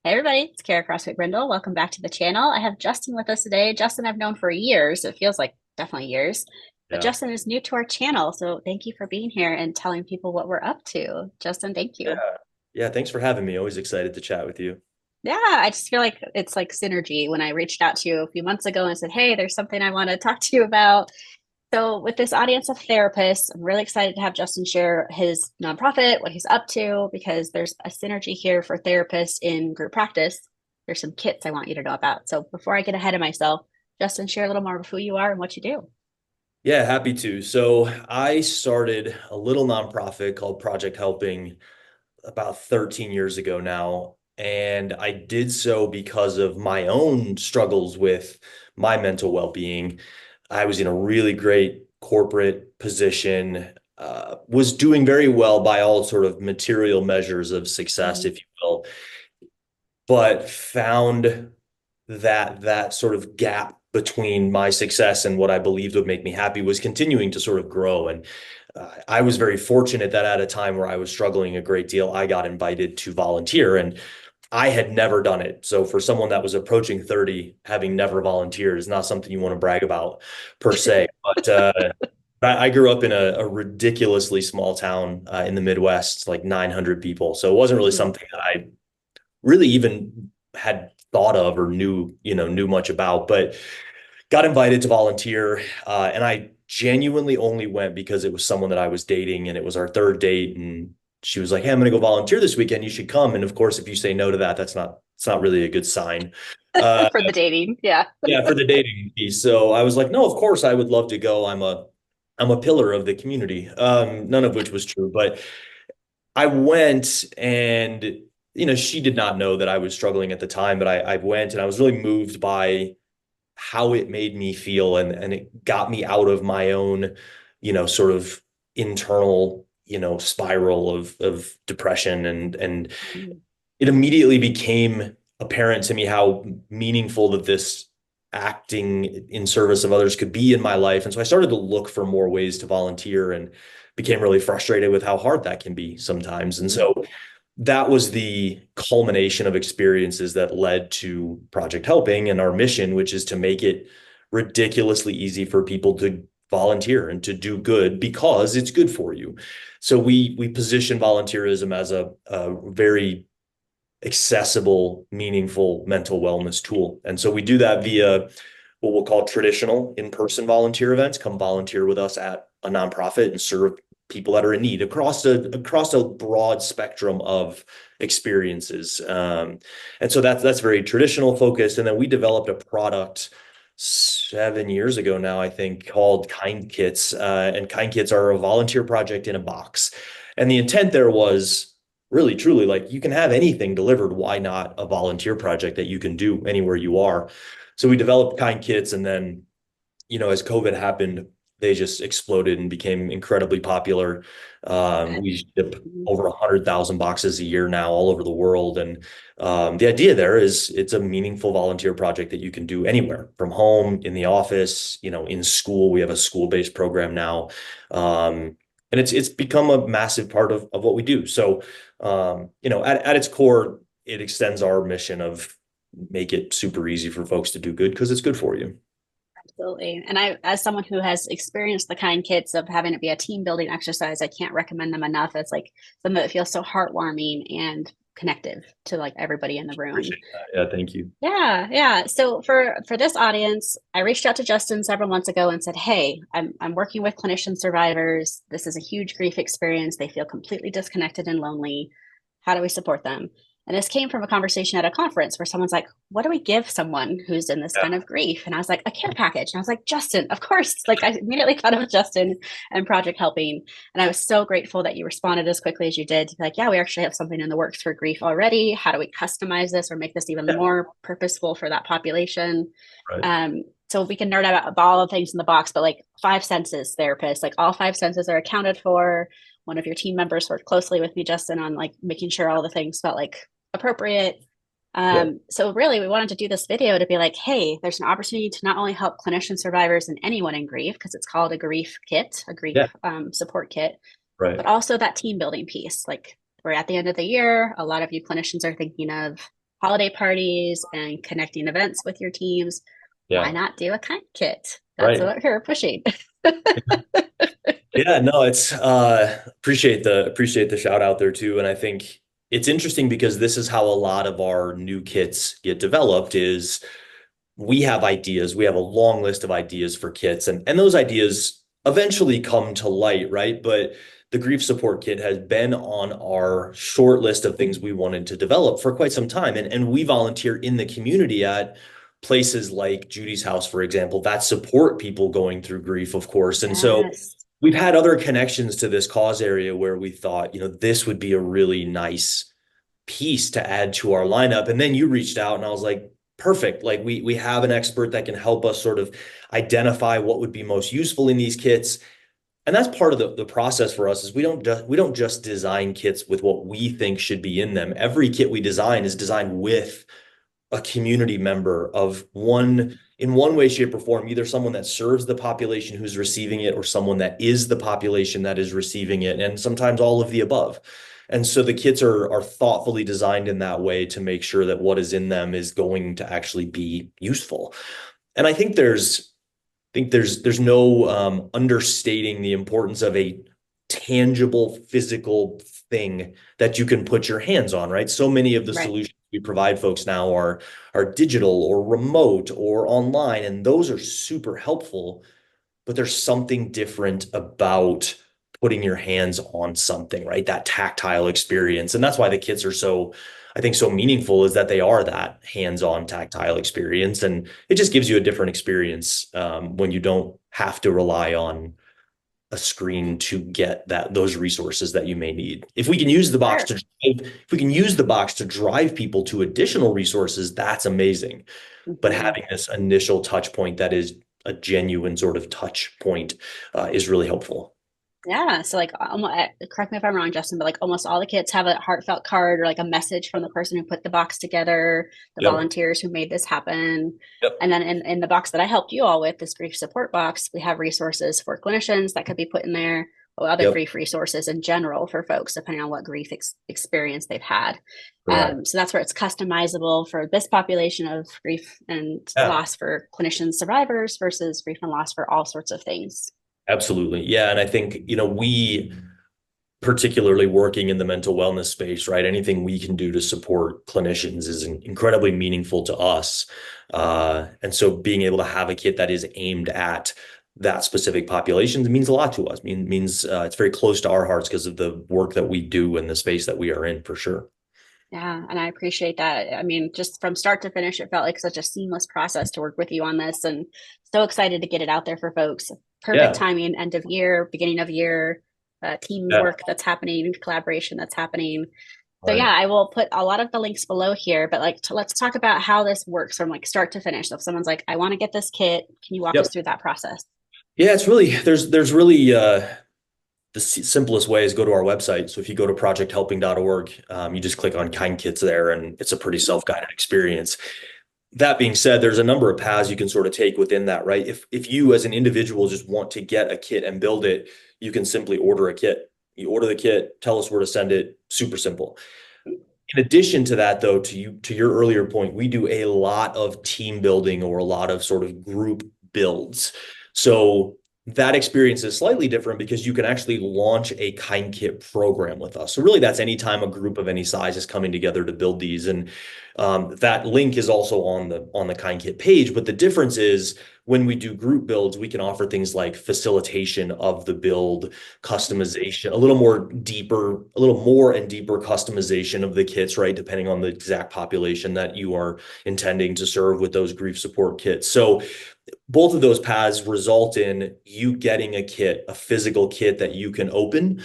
Hey everybody, it's Kara CrossFit Brindle. Welcome back to the channel. I have Justin with us today. Justin I've known for years. It feels like definitely years. But Yeah. Justin is new to our channel, so thank you for being here and telling people what we're up to. Justin, thank Yeah. you. Yeah. Thanks for having me. Always excited to chat with you. Yeah, I just feel like it's like synergy when I reached out to you a few months ago and said, "Hey, there's something I want to talk to you about." So, with this audience of therapists, I'm really excited to have Justin share his nonprofit, what he's up to, because there's a synergy here for therapists in group practice. There's some kits I want you to know about. So, before I get ahead of myself, Justin, share a little more of who you are and what you do. Yeah, happy to. So I started a little nonprofit called Project Helping about 13 years ago now. And I did so because of my own struggles with my mental well-being. I was in a really great corporate position, was doing very well by all sort of material measures of success, Mhm. if you will, but found that sort of gap between my success and what I believed would make me happy was continuing to sort of grow. And I was very fortunate that at a time where I was struggling a great deal, I got invited to volunteer, and I had never done it. So for someone that was approaching 30, having never volunteered is not something you want to brag about per se. But I grew up in a ridiculously small town in the Midwest, like 900 people. So it wasn't really Mhm. something that I really even had thought of or knew much about, but got invited to volunteer. And I genuinely only went because it was someone that I was dating and it was our third date. And she was like, "Hey, I'm going to go volunteer this weekend. You should come." And of course, if you say no to that, it's not really a good sign. Uh, For the dating. Yeah. yeah, for the dating piece. So I was like, no, of course I would love to go. I'm a pillar of the community. None of which was true, but I went and she did not know that I was struggling at the time, but I went and I was really moved by how it made me feel and it got me out of my own, sort of internal, spiral of depression and Mhm. it immediately became apparent to me how meaningful that this acting in service of others could be in my life. And so I started to look for more ways to volunteer and became really frustrated with how hard that can be sometimes. And Mhm. so that was the culmination of experiences that led to Project Helping and our mission, which is to make it ridiculously easy for people to volunteer and to do good because it's good for you. So we position volunteerism as a very accessible, meaningful mental wellness tool. And so we do that via what we'll call traditional in-person volunteer events. Come volunteer with us at a nonprofit and serve people that are in need across a broad spectrum of experiences. And so that's very traditional focused. And then we developed a product 7 years ago now, I think, called Kynd Kits. And Kynd Kits are a volunteer project in a box. And the intent there was really truly like you can have anything delivered. Why not a volunteer project that you can do anywhere you are? So we developed Kynd Kits, and then as COVID happened, they just exploded and became incredibly popular. We ship Mhm. over 100,000 boxes a year now all over the world. And the idea there is it's a meaningful volunteer project that you can do anywhere from home, in the office, in school. We have a school-based program now. And it's become a massive part of what we do. So, at its core, it extends our mission of make it super easy for folks to do good because it's good for you. Absolutely. And I, as someone who has experienced the kind kits of having it be a team building exercise, I can't recommend them enough. It's like something that feels so heartwarming and connective to like everybody in the room. Appreciate that. Yeah, thank you. Yeah, yeah. So for this audience, I reached out to Justin several months ago and said, "Hey, I'm working with clinician survivors. This is a huge grief experience. They feel completely disconnected and lonely. How do we support them?" And this came from a conversation at a conference where someone's like, "What do we give someone who's in this Yeah. kind of grief?" And I was like, "A care package." And I was like, "Justin, of course." Like I immediately thought of Justin and Project Helping. And I was so grateful that you responded as quickly as you did to be like, "Yeah, we actually have something in the works for grief already. How do we customize this or make this even Yeah. more purposeful for that population?" Right. So we can nerd out about all the things in the box, but like five senses therapists, like all five senses are accounted for. One of your team members worked closely with me, Justin, on like making sure all the things felt like appropriate. Yeah. So really, we wanted to do this video to be like, hey, there's an opportunity to not only help clinician survivors and anyone in grief, because it's called a grief kit, a grief Yeah. support kit, Right. but also that team building piece. Like we're at the end of the year, a lot of you clinicians are thinking of holiday parties and connecting events with your teams, why Yeah. not do a kind kit? That's Right. what we're pushing. Yeah, no, it's appreciate the shout out there too. And I think it's interesting because this is how a lot of our new kits get developed is we have ideas. We have a long list of ideas for kits, and those ideas eventually come to light, right? But the grief support kit has been on our short list of things we wanted to develop for quite some time. And we volunteer in the community at places like Judy's House, for example, that support people going through grief, of course. And so Yes. we've had other connections to this cause area where we thought, this would be a really nice piece to add to our lineup. And then you reached out and I was like, perfect. Like we have an expert that can help us sort of identify what would be most useful in these kits. And that's part of the process for us is we don't just design kits with what we think should be in them. Every kit we design is designed with a community member of one in one way, shape, or form, either someone that serves the population who's receiving it or someone that is the population that is receiving it, and sometimes all of the above. And so the kits are thoughtfully designed in that way to make sure that what is in them is going to actually be useful. And I think there's no understating the importance of a tangible physical thing that you can put your hands on, right? So many of the Right. solutions we provide folks now are digital or remote or online, and those are super helpful, but there's something different about putting your hands on something, right? That tactile experience. And that's why the kits are so, I think, so meaningful is that they are that hands-on tactile experience. And it just gives you a different experience when you don't have to rely on a screen to get those resources that you may need. If we can use the box Sure. to if we can use the box to drive people to additional resources, that's amazing. But Mhm. having this initial touch point that is a genuine sort of touch point is really helpful. Yeah. So, like, correct me if I'm wrong, Justin, but like almost all the kits have a heartfelt card or like a message from the person who put the box together, the Yep. volunteers who made this happen. Yep. And then in the box that I helped you all with, this grief support box, we have resources for clinicians that could be put in there, or other Yep. grief resources in general for folks, depending on what grief experience they've had. Correct. So that's where it's customizable for this population of grief and Yeah. loss for clinician survivors versus grief and loss for all sorts of things. Absolutely. Yeah. And I think, we particularly working in the mental wellness space, right? Anything we can do to support clinicians is incredibly meaningful to us. And so being able to have a kit that is aimed at that specific population means a lot to us. Means it's very close to our hearts because of the work that we do in the space that we are in, for sure. Yeah, and I appreciate that. I mean, just from start to finish, it felt like such a seamless process to work with you on this, and so excited to get it out there for folks. Perfect Yeah. timing, end of year, beginning of year, Yeah. teamwork that's happening, collaboration that's happening. So Right. yeah, I will put a lot of the links below here, but like let's talk about how this works from like start to finish. So if someone's like, I want to get this kit, can you walk us Yep. through that process? Yeah, it's really there's really the simplest way is go to our website. So if you go to projecthelping.org, you just click on Kind Kits there, and it's a pretty self-guided experience. That being said, there's a number of paths you can sort of take within that, right? If you as an individual just want to get a kit and build it, you can simply order a kit. You order the kit, tell us where to send it, super simple. In addition to that, though, to your earlier point, we do a lot of team building or a lot of sort of group builds. So that experience is slightly different because you can actually launch a Kind Kit program with us. So really, that's anytime a group of any size is coming together to build these, and that link is also on the Kind Kit page. But the difference is when we do group builds, we can offer things like facilitation of the build, customization, a little more and deeper customization of the kits, right? Depending on the exact population that you are intending to serve with those grief support kits. So both of those paths result in you getting a kit, a physical kit that you can open,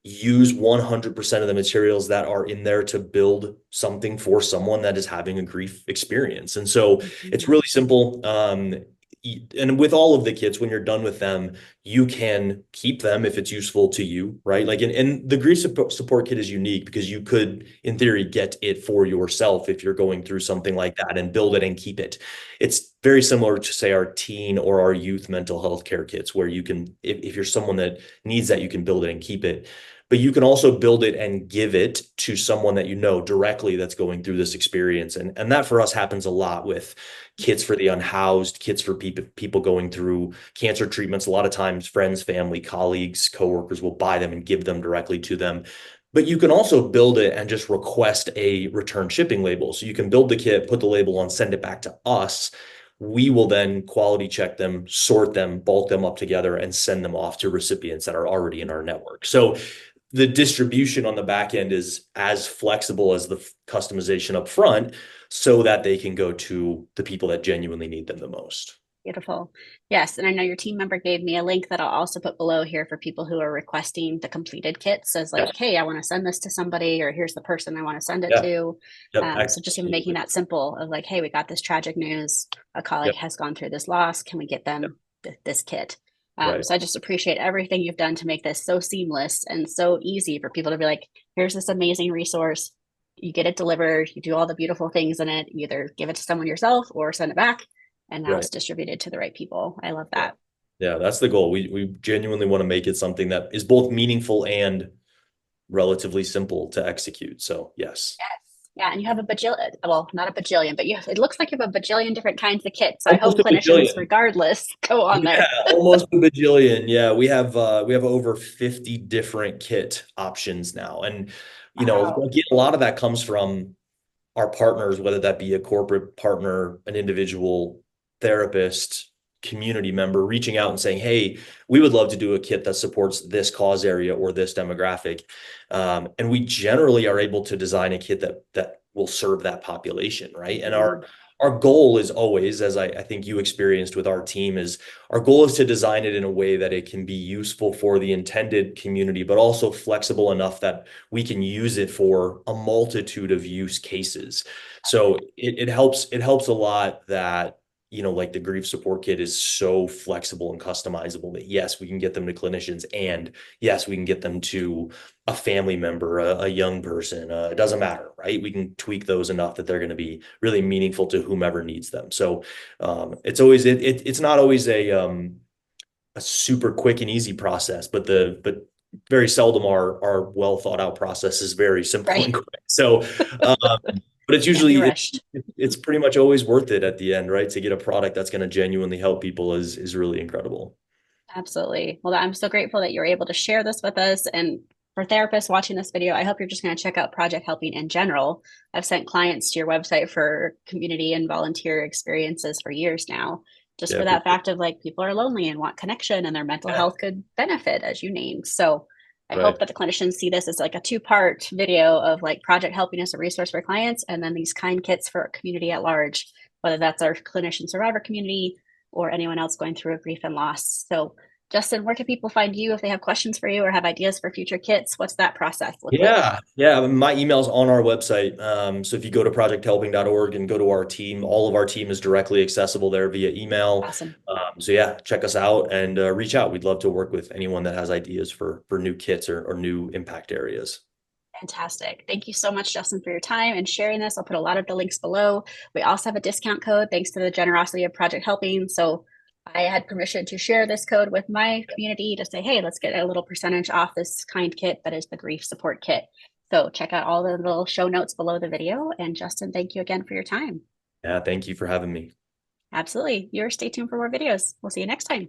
use 100% of the materials that are in there to build something for someone that is having a grief experience. And so it's Mhm. really simple. And with all of the kits, when you're done with them, you can keep them if it's useful to you, right? Like, and the grief support kit is unique because you could, in theory, get it for yourself if you're going through something like that and build it and keep it. It's very similar to, say, our teen or our youth mental health care kits, where you can, if you're someone that needs that, you can build it and keep it. but you can also build it and give it to someone that you know directly that's going through this experience. And that for us happens a lot with kits for the unhoused, kits for people going through cancer treatments. A lot of times, friends, family, colleagues, coworkers will buy them and give them directly to them. But you can also build it and just request a return shipping label. So you can build the kit, put the label on, send it back to us. We will then quality check them, sort them, bulk them up together, and send them off to recipients that are already in our network. So the distribution on the back end is as flexible as the customization up front so that they can go to the people that genuinely need them the most. Beautiful. Yes. And I know your team member gave me a link that I'll also put below here for people who are requesting the completed kit. Says like, Yeah. hey, I want to send this to somebody, or here's the person I want to send it Yeah. to. Yep. So just even making that simple of like, hey, we got this tragic news. A colleague Yep. has gone through this loss. Can we get Yep. them this kit? Right. So I just appreciate everything you've done to make this so seamless and so easy for people to be like, here's this amazing resource. You get it delivered. You do all the beautiful things in it. You either give it to someone yourself or send it back, and now Right. it's distributed to the right people. I love Yeah. that. Yeah. That's the goal. We genuinely want to make it something that is both meaningful and relatively simple to execute. So yes. Yes. Yeah, and you have a bajillion, well, not a bajillion, but it looks like you have a bajillion different kinds of kits. So I hope Almost a clinicians, bajillion. regardless, go on Yeah, there. almost a bajillion. Yeah, we have over 50 different kit options now. And Wow. again, a lot of that comes from our partners, whether that be a corporate partner, an individual therapist, community member, reaching out and saying, "Hey, we would love to do a kit that supports this cause area or this demographic," and we generally are able to design a kit that will serve that population, right? And Mhm. our goal is always, as I think you experienced with our team, is our goal is to design it in a way that it can be useful for the intended community, but also flexible enough that we can use it for a multitude of use cases. So it helps a lot that like the grief support kit is so flexible and customizable that yes, we can get them to clinicians, and yes, we can get them to a family member, a young person. It doesn't matter, right? We can tweak those enough that they're going to be really meaningful to whomever needs them. So it's always it's not always a super quick and easy process, but very seldom our well thought out process is very simple and Right. quick. So, but it's Can't be usually rushed. it's pretty much always worth it at the end, right? To get a product that's going to genuinely help people is really incredible. Absolutely. Well, I'm so grateful that you're able to share this with us. And for therapists watching this video, I hope you're just going to check out Project Helping in general. I've sent clients to your website for community and volunteer experiences for years now, just Yeah, for for that fact of like people are lonely and want connection and their mental sure. health could benefit, as you named. So I hope Right. that the clinicians see this as like a two-part video of like Project Helping as a resource for clients, and then these Kynd kits for community at large, whether that's our clinician survivor community or anyone else going through a grief and loss. So Justin, where can people find you if they have questions for you or have ideas for future kits? What's that process look like? Yeah, yeah. My email's on our website. So if you go to projecthelping.org and go to our team, all of our team is directly accessible there via email. Awesome. So yeah, check us out and reach out. We'd love to work with anyone that has ideas for new kits or new impact areas. Fantastic. Thank you so much, Justin, for your time and sharing this. I'll put a lot of the links below. We also have a discount code thanks to the generosity of Project Helping. So I had permission to share this code with my community to say, hey, let's get a little percentage off this Kynd kit that is the grief support kit. So check out all the little show notes below the video. And Justin, thank you again for your time. Yeah, thank you for having me. Absolutely. You're stay tuned for more videos. We'll see you next time.